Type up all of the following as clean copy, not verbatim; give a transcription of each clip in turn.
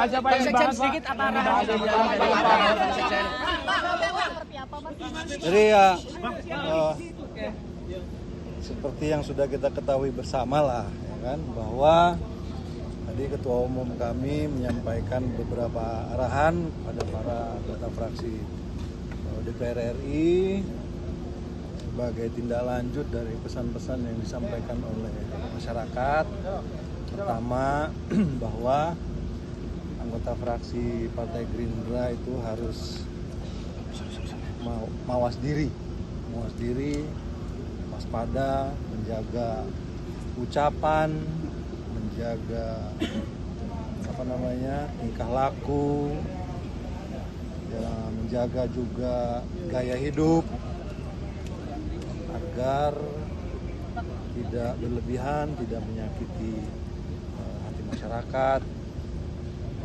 aja Pak yang dibahas sedikit apa arahan dari Pak Sekjen? Jadi ya seperti yang sudah kita ketahui bersama lah, ya kan, bahwa tadi Ketua Umum kami menyampaikan beberapa arahan pada para anggota fraksi DPR RI sebagai tindak lanjut dari pesan-pesan yang disampaikan oleh masyarakat. Pertama, bahwa anggota fraksi Partai Gerindra itu harus mawas diri, waspada, menjaga ucapan, menjaga tingkah laku, dan menjaga juga gaya hidup agar tidak berlebihan, tidak menyakiti hati masyarakat,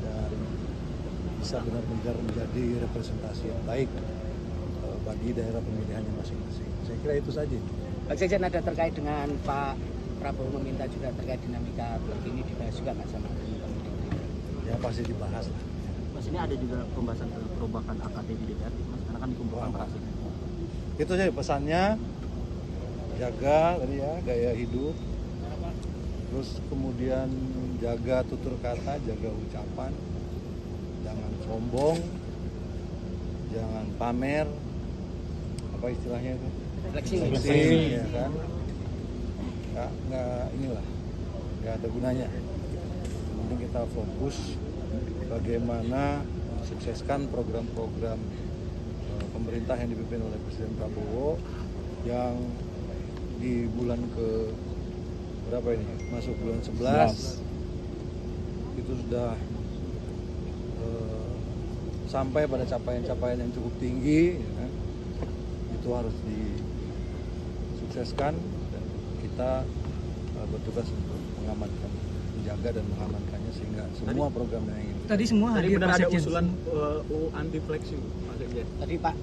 dan bisa benar-benar menjadi representasi yang baik bagi daerah pemilihannya masing-masing. Saya kira itu saja. Pak Sekjen, ada terkait dengan Pak Prabowo meminta juga terkait dinamika terkini dibahas juga nggak sama teman-teman? Ya pasti dibahas lah. Mas, ini ada juga pembahasan perubahan AKD di DPR, Mas, karena kan dikumpulkan fraksi. Itu saja pesannya, jaga tadi ya gaya hidup, terus kemudian jaga tutur kata, jaga ucapan, jangan sombong, jangan pamer, apa istilahnya itu? Flexing, ya kan? Nggak ada gunanya. Yang penting kita fokus bagaimana sukseskan program-program pemerintah yang dipimpin oleh Presiden Prabowo yang di bulan ke berapa ini? Masuk bulan 11. Itu sudah sampai pada capaian-capaian yang cukup tinggi, ya kan? Itu harus disukseskan dan kita bertugas untuk mengamankan, menjaga dan mengamankannya sehingga semua program yang ingin. Tadi semua hadir benar Pak ada Sekjen. usulan UU anti flexing, Pak Sekjen. Tadi Pak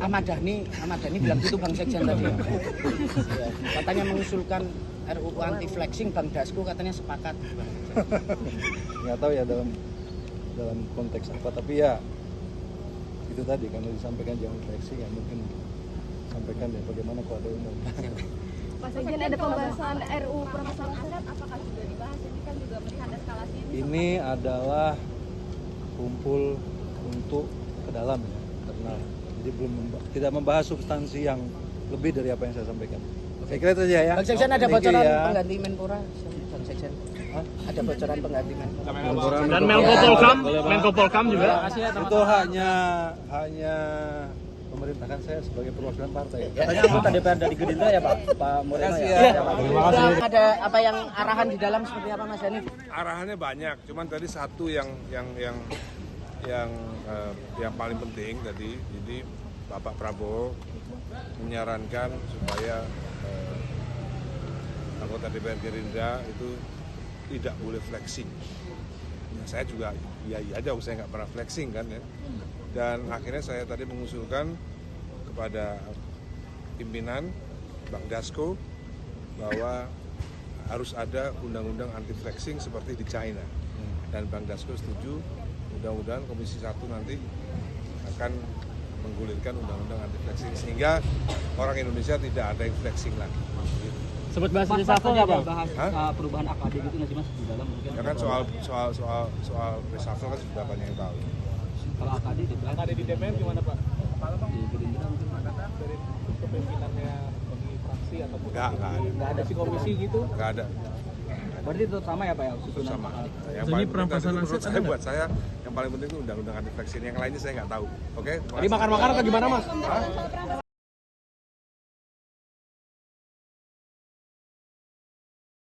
Ahmad Dhani bilang gitu Bang Sekjen tadi. Ya. Katanya mengusulkan RUU anti flexing, Bang Dasko katanya sepakat. Nggak tahu ya dalam konteks apa, tapi ya itu tadi karena disampaikan jangan flexing, ya mungkin sampaikan ya bagaimana kalau ada undang-undang. Pak Sekjen, ada pembahasan RUU perampasan aset, apakah sudah dibahas? Ini kan juga melihat eskalasi Ini adalah kumpul untuk ke dalam ya, internal. Jadi belum tidak membahas substansi yang lebih dari apa yang saya sampaikan. Saya kira itu aja ya. Bang Sekjen, ada Thank you bocoran ya. pengganti Menpora? Bang Sekjen. Ada bocoran pengganti Menpora? Dan Menko Polkam juga. Itu hanya memerintahkan saya sebagai perwakilan partai. Katanya anggota DPR dari Gerindra ya Pak Moreno ya. Ada apa yang arahan di dalam seperti apa Mas Dhani? Arahannya banyak, cuman tadi satu yang paling penting tadi, jadi Bapak Prabowo menyarankan supaya anggota DPR Gerindra itu tidak boleh flexing. Ya, saya juga iya aja, saya nggak pernah flexing kan ya. Dan akhirnya saya tadi mengusulkan kepada pimpinan Bang Dasko bahwa harus ada undang-undang anti flexing seperti di China. Dan Bang Dasko setuju, mudah-mudahan Komisi 1 nanti akan menggulirkan undang-undang anti flexing sehingga orang Indonesia tidak ada yang flexing lagi. Sempat bahas reshuffle nggak Bang? Hah? Perubahan AKD gitu nggak sih Mas di dalam mungkin? Ya kan soal reshuffle kan sudah banyak yang tahu. Kalau AKD di DPR gimana Pak? Di Gerindra mungkin dari kepemimpinannya bagi fraksi ataupun nggak ada sih komisi gitu? Nggak ada. Berarti itu sama ya Pak ya? Itu sama. Yang Jadi paling perampasan penting aset menurut saya, buat saya yang paling penting itu undang-undang anti flexing. Yang lainnya saya nggak tahu. Oke? Tadi makan-makan atau gimana Mas?